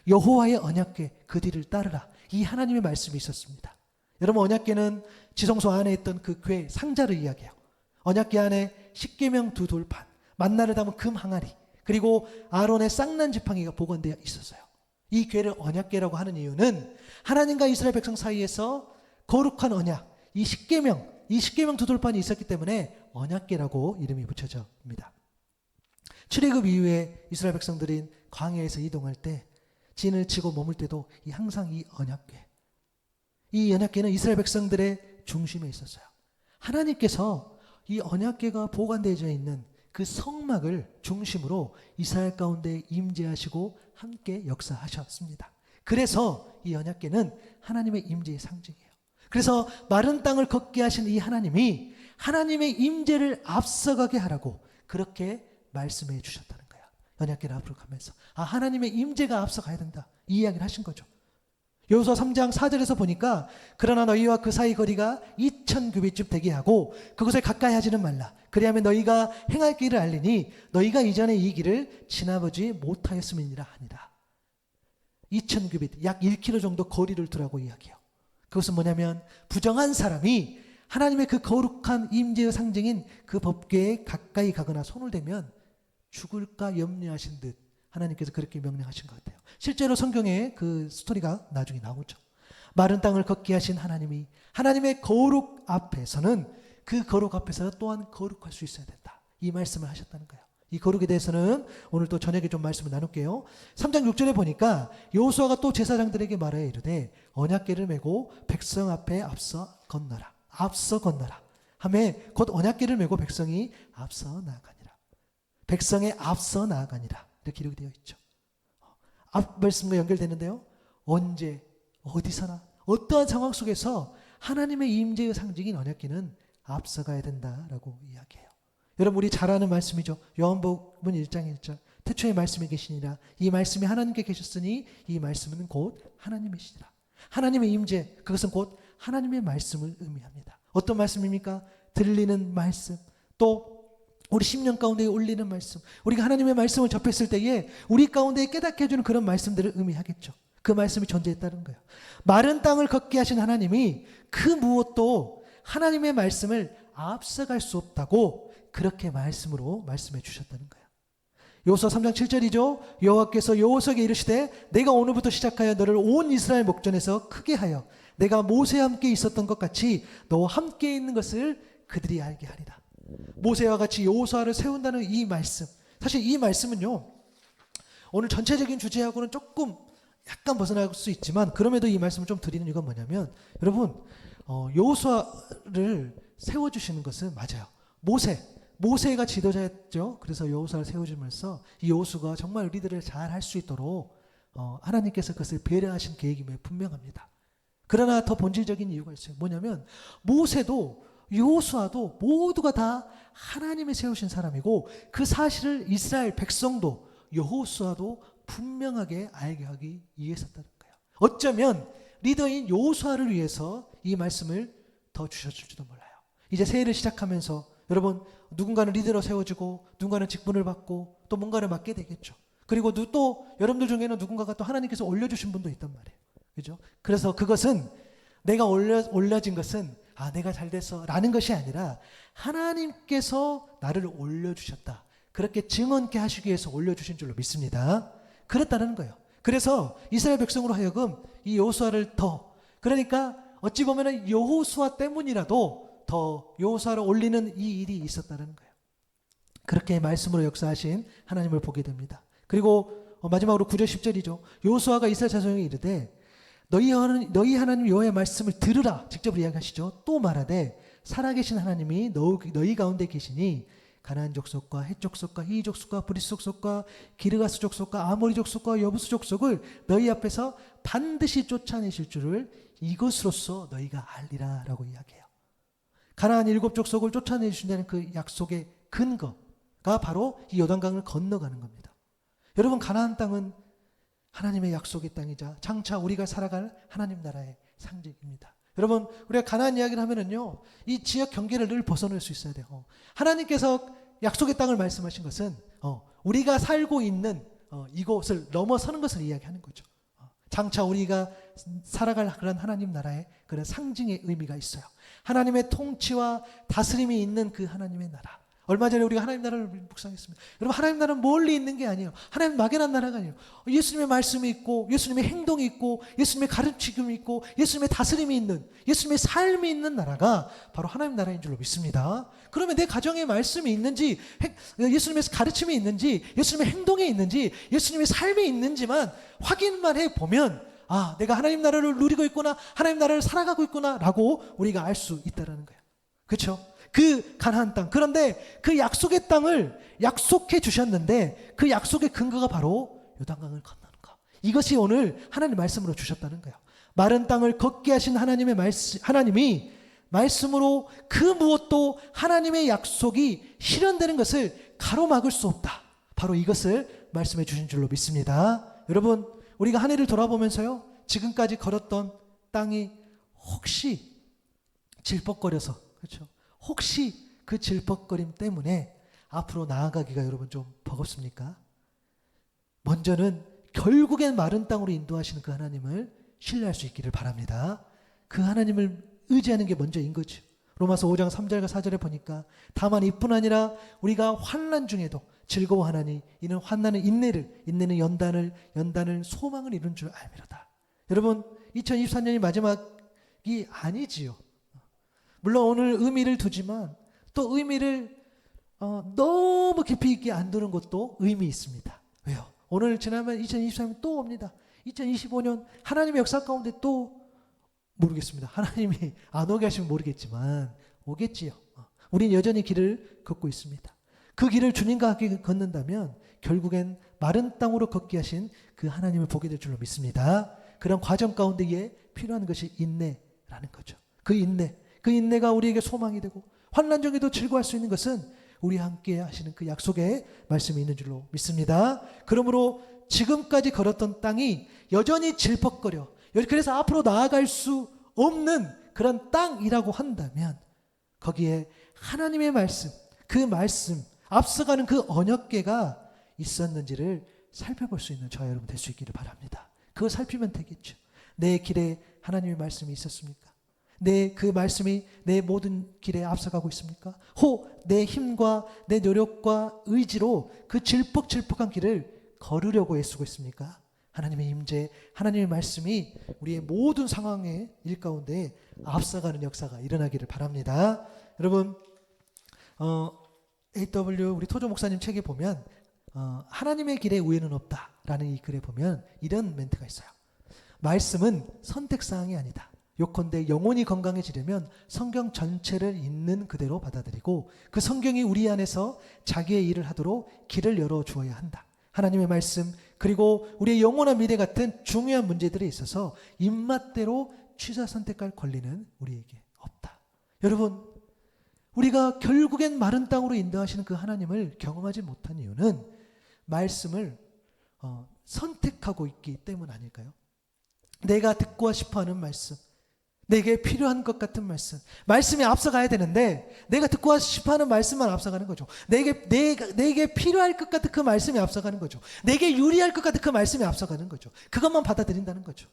여호와의 언약궤 그 뒤를 따르라, 이 하나님의 말씀이 있었습니다. 여러분, 언약궤는 지성소 안에 있던 그 궤 상자를 이야기해요. 언약궤 안에 십계명 두 돌판, 만나를 담은 금 항아리, 그리고 아론의 쌍난 지팡이가 보관되어 있었어요. 이 궤를 언약궤라고 하는 이유는 하나님과 이스라엘 백성 사이에서 거룩한 언약, 이 십계명 두 돌판이 있었기 때문에 언약궤라고 이름이 붙여집니다. 출애굽 이후에 이스라엘 백성들이 광야에서 이동할 때 진을 치고 머물 때도 항상 이 언약궤, 이 언약궤는 이스라엘 백성들의 중심에 있었어요. 하나님께서 이 언약궤가 보관되어져 있는 그 성막을 중심으로 이스라엘 가운데 임재하시고 함께 역사하셨습니다. 그래서 이 언약궤는 하나님의 임재의 상징이에요. 그래서 마른 땅을 걷게 하신 이 하나님이 하나님의 임재를 앞서가게 하라고 그렇게 말씀해 주셨다는 거야. 언약궤를 앞으로 가면서 하나님의 임재가 앞서가야 된다, 이 이야기를 하신 거죠. 여호수아 3장 4절에서 보니까 그러나 너희와 그 사이 거리가 2000규빗쯤 되게 하고 그곳에 가까이 하지는 말라. 그리하면 너희가 행할 길을 알리니 너희가 이전에 이 길을 지나보지 못하였음이니라 하니라. 2000규빗, 약 1km 정도 거리를 두라고 이야기해요. 그것은 뭐냐면 부정한 사람이 하나님의 그 거룩한 임재의 상징인 그 법궤에 가까이 가거나 손을 대면 죽을까 염려하신 듯 하나님께서 그렇게 명령하신 것 같아요. 실제로 성경에 그 스토리가 나중에 나오죠. 마른 땅을 걷게 하신 하나님이 하나님의 거룩 앞에서는 그 거룩 앞에서 또한 거룩할 수 있어야 된다, 이 말씀을 하셨다는 거예요. 이 거룩에 대해서는 오늘 또 저녁에 좀 말씀을 나눌게요. 3장 6절에 보니까 여호수아가 또 제사장들에게 말하여 이르되 언약궤를 메고 백성 앞에 앞서 건너라. 앞서 건너라 하매 곧 언약궤를 메고 백성이 앞서 나아가니라. 백성의 앞서 나아가니라, 이렇게 기록이 되어 있죠. 앞 말씀과 연결되는데요. 언제 어디서나 어떠한 상황 속에서 하나님의 임재의 상징인 언약궤는 앞서가야 된다라고 이야기해요. 여러분, 우리 잘 아는 말씀이죠. 요한복음 1장 1절 태초에 말씀이 계시니라. 이 말씀이 하나님께 계셨으니 이 말씀은 곧 하나님이시니라. 하나님의 임재, 그것은 곧 하나님의 말씀을 의미합니다. 어떤 말씀입니까? 들리는 말씀, 또 우리 심령 가운데 올리는 말씀, 우리가 하나님의 말씀을 접했을 때에 우리 가운데 깨닫게 해주는 그런 말씀들을 의미하겠죠. 그 말씀이 존재했다는 거예요. 마른 땅을 걷게 하신 하나님이 그 무엇도 하나님의 말씀을 앞서갈 수 없다고 그렇게 말씀으로 말씀해 주셨다는 거예요. 여호수아 3장 7절이죠. 여호와께서 여호수아에게 이르시되 내가 오늘부터 시작하여 너를 온 이스라엘 목전에서 크게 하여 내가 모세와 함께 있었던 것 같이 너와 함께 있는 것을 그들이 알게 하리라. 모세와 같이 여호수아를 세운다는 이 말씀, 사실 이 말씀은요 오늘 전체적인 주제하고는 조금 약간 벗어날 수 있지만 그럼에도 이 말씀을 좀 드리는 이유가 뭐냐면, 여러분 여호수아를 세워주시는 것은 맞아요. 모세가 지도자였죠. 그래서 여호수아를 세워주면서 이 여호수아가 정말 우리들을 잘 할 수 있도록 하나님께서 그것을 배려하신 계획임에 분명합니다. 그러나 더 본질적인 이유가 있어요. 뭐냐면 모세도 여호수아도 모두가 다 하나님이 세우신 사람이고 그 사실을 이스라엘 백성도 여호수아도 분명하게 알게 하기 위해서였다는 거예요. 어쩌면 리더인 여호수아를 위해서 이 말씀을 더 주셨을지도 몰라요. 이제 새해를 시작하면서 여러분, 누군가는 리더로 세워지고 누군가는 직분을 받고 또 뭔가를 맡게 되겠죠. 그리고 또 여러분들 중에는 누군가가 또 하나님께서 올려주신 분도 있단 말이에요. 그죠? 그래서 그것은 내가 올려진 것은 내가 잘 됐어 라는 것이 아니라 하나님께서 나를 올려주셨다, 그렇게 증언케 하시기 위해서 올려주신 줄로 믿습니다. 그렇다는 거예요. 그래서 이스라엘 백성으로 하여금 이 여호수아를 그러니까 어찌 보면 여호수아 때문이라도 더 여호수아를 올리는 이 일이 있었다는 거예요. 그렇게 말씀으로 역사하신 하나님을 보게 됩니다. 그리고 마지막으로 9절 10절이죠. 여호수아가 이스라엘 자손에게 이르되 너희 하나님 여호와의 말씀을 들으라, 직접 이야기하시죠. 또 말하되 살아계신 하나님이 너희 가운데 계시니 가나안 족속과 헷 족속과 히위 족속과 브리스 족속과 기르가스 족속과 아모리 족속과 여부스 족속을 너희 앞에서 반드시 쫓아내실 줄을 이것으로써 너희가 알리라 라고 이야기해요. 가나안 7족속을 쫓아내주신다는 그 약속의 근거가 바로 이 요단강을 건너가는 겁니다. 여러분, 가나안 땅은 하나님의 약속의 땅이자 장차 우리가 살아갈 하나님 나라의 상징입니다. 여러분, 우리가 가나안 이야기를 하면은요, 이 지역 경계를 늘 벗어날 수 있어야 돼요. 하나님께서 약속의 땅을 말씀하신 것은 우리가 살고 있는 이곳을 넘어서는 것을 이야기하는 거죠. 장차 우리가 살아갈 그런 하나님 나라의 그런 상징의 의미가 있어요. 하나님의 통치와 다스림이 있는 그 하나님의 나라. 얼마 전에 우리가 하나님 나라를 묵상했습니다. 여러분, 하나님 나라는 멀리 있는 게 아니에요. 하나님 막연한 나라가 아니에요. 예수님의 말씀이 있고 예수님의 행동이 있고 예수님의 가르침이 있고 예수님의 다스림이 있는, 예수님의 삶이 있는 나라가 바로 하나님 나라인 줄로 믿습니다. 그러면 내 가정에 말씀이 있는지, 예수님의 가르침이 있는지, 예수님의 행동이 있는지, 예수님의 삶이 있는지만 확인만 해보면 내가 하나님 나라를 누리고 있구나, 하나님 나라를 살아가고 있구나 라고 우리가 알 수 있다는 거예요. 그렇죠? 그 가나안 땅. 그런데 그 약속의 땅을 약속해 주셨는데 그 약속의 근거가 바로 요단강을 건너는 거. 이것이 오늘 하나님 말씀으로 주셨다는 거예요. 마른 땅을 걷게 하신 하나님이 말씀으로 그 무엇도 하나님의 약속이 실현되는 것을 가로막을 수 없다. 바로 이것을 말씀해 주신 줄로 믿습니다. 여러분, 우리가 한 해를 돌아보면서요, 지금까지 걸었던 땅이 혹시 질퍽거려서, 그렇죠? 혹시 그 질퍽거림 때문에 앞으로 나아가기가 여러분 좀 버겁습니까? 먼저는 결국엔 마른 땅으로 인도하시는 그 하나님을 신뢰할 수 있기를 바랍니다. 그 하나님을 의지하는 게 먼저인 거죠. 로마서 5장 3절과 4절에 보니까 다만 이뿐 아니라 우리가 환난 중에도 즐거워하나니 이는 환난은 인내는 연단을 소망을 이룬 줄 알미로다. 여러분, 2024년이 마지막이 아니지요. 물론 오늘 의미를 두지만 또 의미를 너무 깊이 있게 안 두는 것도 의미 있습니다. 왜요? 오늘 지나면 2023년 또 옵니다. 2025년 하나님의 역사 가운데 또 모르겠습니다. 하나님이 안 오게 하시면 모르겠지만 오겠지요. 우린 여전히 길을 걷고 있습니다. 그 길을 주님과 함께 걷는다면 결국엔 마른 땅으로 걷게 하신 그 하나님을 보게 될 줄로 믿습니다. 그런 과정 가운데에 필요한 것이 인내라는 거죠. 그 인내가 우리에게 소망이 되고 환난 중에도 즐거워할 수 있는 것은 우리와 함께 하시는 그 약속의 말씀이 있는 줄로 믿습니다. 그러므로 지금까지 걸었던 땅이 여전히 질퍽거려 그래서 앞으로 나아갈 수 없는 그런 땅이라고 한다면 거기에 하나님의 말씀, 그 말씀, 앞서가는 그 언약궤가 있었는지를 살펴볼 수 있는 저와 여러분 될 수 있기를 바랍니다. 그거 살피면 되겠죠. 내 길에 하나님의 말씀이 있었습니까? 그 말씀이 내 모든 길에 앞서가고 있습니까? 내 힘과 내 노력과 의지로 그 질퍽질퍽한 길을 걸으려고 애쓰고 있습니까? 하나님의 임재, 하나님의 말씀이 우리의 모든 상황의 일 가운데 앞서가는 역사가 일어나기를 바랍니다. 여러분, AW 우리 토조 목사님 책에 보면 하나님의 길에 우애는 없다라는 이 글에 보면 이런 멘트가 있어요. 말씀은 선택사항이 아니다. 요컨대 영혼이 건강해지려면 성경 전체를 있는 그대로 받아들이고 그 성경이 우리 안에서 자기의 일을 하도록 길을 열어주어야 한다. 하나님의 말씀 그리고 우리의 영원한 미래 같은 중요한 문제들에 있어서 입맛대로 취사 선택할 권리는 우리에게 없다. 여러분, 우리가 결국엔 마른 땅으로 인도하시는 그 하나님을 경험하지 못한 이유는 말씀을 선택하고 있기 때문 아닐까요? 내가 듣고 싶어하는 말씀, 내게 필요한 것 같은 말씀이 앞서가야 되는데 내가 듣고 싶어하는 말씀만 앞서가는 거죠. 내게 필요할 것 같은 그 말씀이 앞서가는 거죠. 내게 유리할 것 같은 그 말씀이 앞서가는 거죠. 그것만 받아들인다는 거죠.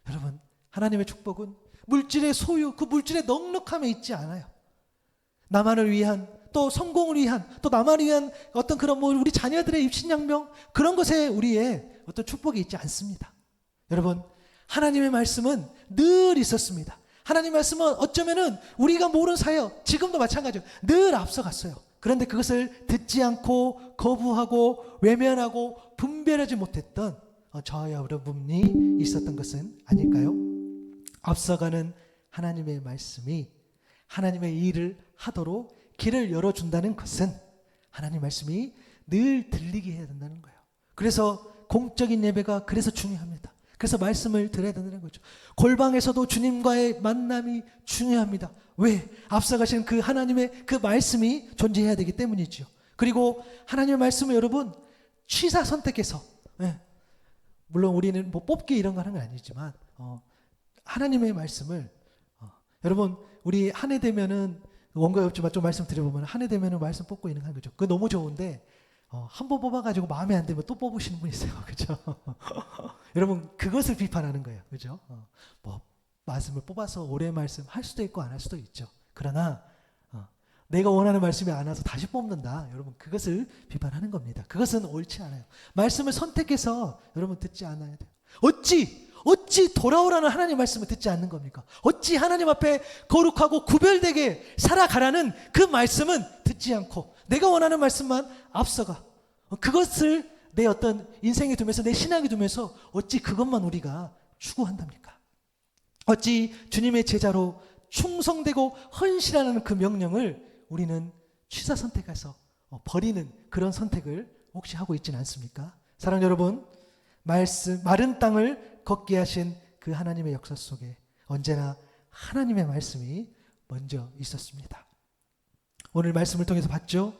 여러분, 하나님의 축복은 물질의 소유, 그 물질의 넉넉함에 있지 않아요. 나만을 위한, 또 성공을 위한, 또 나만을 위한 어떤 그런 우리 자녀들의 입신양명 그런 것에 우리의 어떤 축복이 있지 않습니다. 여러분, 하나님의 말씀은 늘 있었습니다. 하나님의 말씀은 어쩌면은 우리가 모르는 사이에 지금도 마찬가지로 늘 앞서갔어요. 그런데 그것을 듣지 않고 거부하고 외면하고 분별하지 못했던 저와 여러분이 있었던 것은 아닐까요? 앞서가는 하나님의 말씀이 하나님의 일을 하도록 길을 열어준다는 것은 하나님 말씀이 늘 들리게 해야 된다는 거예요. 그래서 공적인 예배가 그래서 중요합니다. 그래서 말씀을 들어야 된다는 거죠. 골방에서도 주님과의 만남이 중요합니다. 왜? 앞서가신 그 하나님의 그 말씀이 존재해야 되기 때문이죠. 그리고 하나님의 말씀을 여러분 취사 선택해서 물론 우리는 뽑기 이런 거 하는 건 아니지만 하나님의 말씀을 여러분 우리 한 해 되면은 원고에 없지만 좀 말씀드려보면 한 해 되면은 말씀 뽑고 있는 거죠. 그거 너무 좋은데 한 번 뽑아가지고 마음에 안 들면 또 뽑으시는 분 있어요. 그죠? 여러분, 그것을 비판하는 거예요. 그죠? 말씀을 뽑아서 올해 말씀 할 수도 있고 안 할 수도 있죠. 그러나, 내가 원하는 말씀이 안 와서 다시 뽑는다. 여러분, 그것을 비판하는 겁니다. 그것은 옳지 않아요. 말씀을 선택해서 여러분 듣지 않아야 돼요. 어찌 돌아오라는 하나님 말씀을 듣지 않는 겁니까? 어찌 하나님 앞에 거룩하고 구별되게 살아가라는 그 말씀은 듣지 않고 내가 원하는 말씀만 앞서가. 그것을 내 어떤 인생에 두면서 내 신앙에 두면서 어찌 그것만 우리가 추구한답니까? 어찌 주님의 제자로 충성되고 헌신하는 그 명령을 우리는 취사 선택해서 버리는 그런 선택을 혹시 하고 있지는 않습니까? 사랑하는 여러분, 마른 땅을 걷게 하신 그 하나님의 역사 속에 언제나 하나님의 말씀이 먼저 있었습니다. 오늘 말씀을 통해서 봤죠?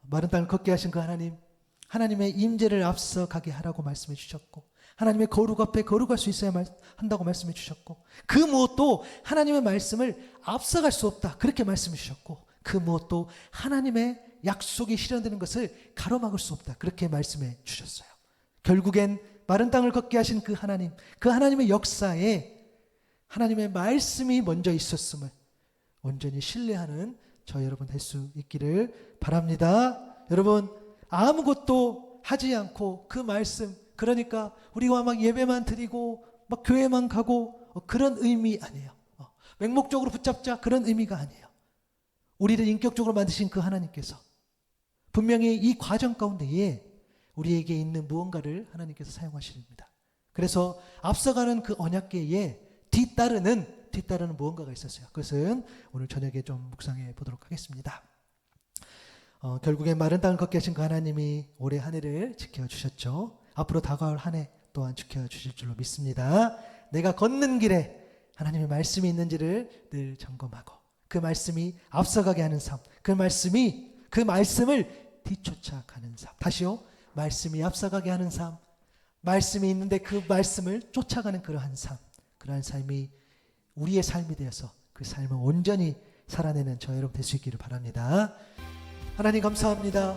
마른 땅을 걷게 하신 그 하나님의 임재를 앞서가게 하라고 말씀해 주셨고, 하나님의 거룩 앞에 거룩할 수 있어야 한다고 말씀해 주셨고, 그 무엇도 하나님의 말씀을 앞서갈 수 없다 그렇게 말씀해 주셨고, 그 무엇도 하나님의 약속이 실현되는 것을 가로막을 수 없다 그렇게 말씀해 주셨어요. 결국엔 마른 땅을 걷게 하신 그 하나님의 역사에 하나님의 말씀이 먼저 있었음을 온전히 신뢰하는 저 여러분 될 수 있기를 바랍니다. 여러분, 아무것도 하지 않고 그 말씀, 그러니까 우리가 막 예배만 드리고 막 교회만 가고 그런 의미 아니에요. 맹목적으로 붙잡자 그런 의미가 아니에요. 우리를 인격적으로 만드신 그 하나님께서 분명히 이 과정 가운데에 우리에게 있는 무언가를 하나님께서 사용하십니다. 그래서 앞서가는 그 언약궤에 뒤따르는 무언가가 있었어요. 그것은 오늘 저녁에 좀 묵상해 보도록 하겠습니다. 결국엔 마른 땅을 걷게 하신 그 하나님이 올해 한 해를 지켜주셨죠. 앞으로 다가올 한 해 또한 지켜주실 줄로 믿습니다. 내가 걷는 길에 하나님의 말씀이 있는지를 늘 점검하고 그 말씀이 앞서가게 하는 삶, 그 말씀을 뒤쫓아가는 삶. 다시요, 말씀이 앞서가게 하는 삶, 말씀이 있는데 그 말씀을 쫓아가는 그러한 삶이 우리의 삶이 되어서 그 삶을 온전히 살아내는 저 여러분 될 수 있기를 바랍니다. 하나님 감사합니다.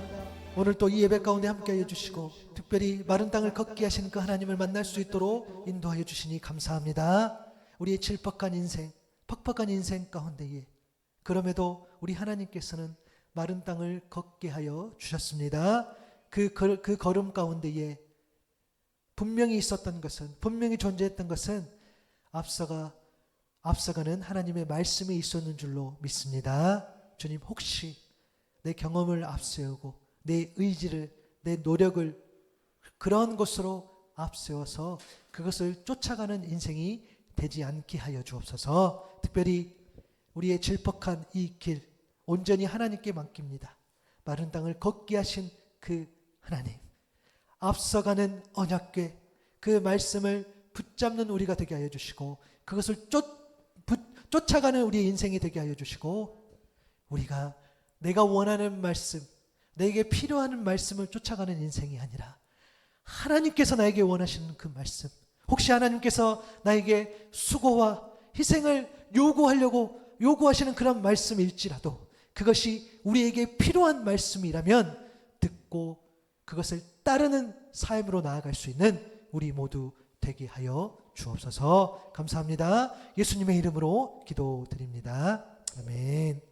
오늘 또 이 예배 가운데 함께하여 주시고 특별히 마른 땅을 걷게 하시는 그 하나님을 만날 수 있도록 인도하여 주시니 감사합니다. 우리의 질퍽한 인생, 퍽퍽한 인생 가운데에 그럼에도 우리 하나님께서는 마른 땅을 걷게 하여 주셨습니다. 그 걸음 가운데에 분명히 있었던 것은, 분명히 존재했던 것은 앞서가는 하나님의 말씀이 있었는 줄로 믿습니다. 주님, 혹시 내 경험을 앞세우고 내 의지를, 내 노력을 그런 것으로 앞세워서 그것을 쫓아가는 인생이 되지 않게 하여 주옵소서. 특별히 우리의 질퍽한 이 길 온전히 하나님께 맡깁니다. 마른 땅을 걷게 하신 그 하나님, 앞서가는 언약궤 그 말씀을 붙잡는 우리가 되게 하여 주시고 그것을 쫓아가는 우리의 인생이 되게 하여 주시고 우리가 내가 원하는 말씀, 내게 필요한 말씀을 쫓아가는 인생이 아니라 하나님께서 나에게 원하시는 그 말씀, 혹시 하나님께서 나에게 수고와 희생을 요구하시는 그런 말씀일지라도 그것이 우리에게 필요한 말씀이라면 듣고 그것을 따르는 삶으로 나아갈 수 있는 우리 모두 되게 하여 주옵소서. 감사합니다. 예수님의 이름으로 기도드립니다. 아멘.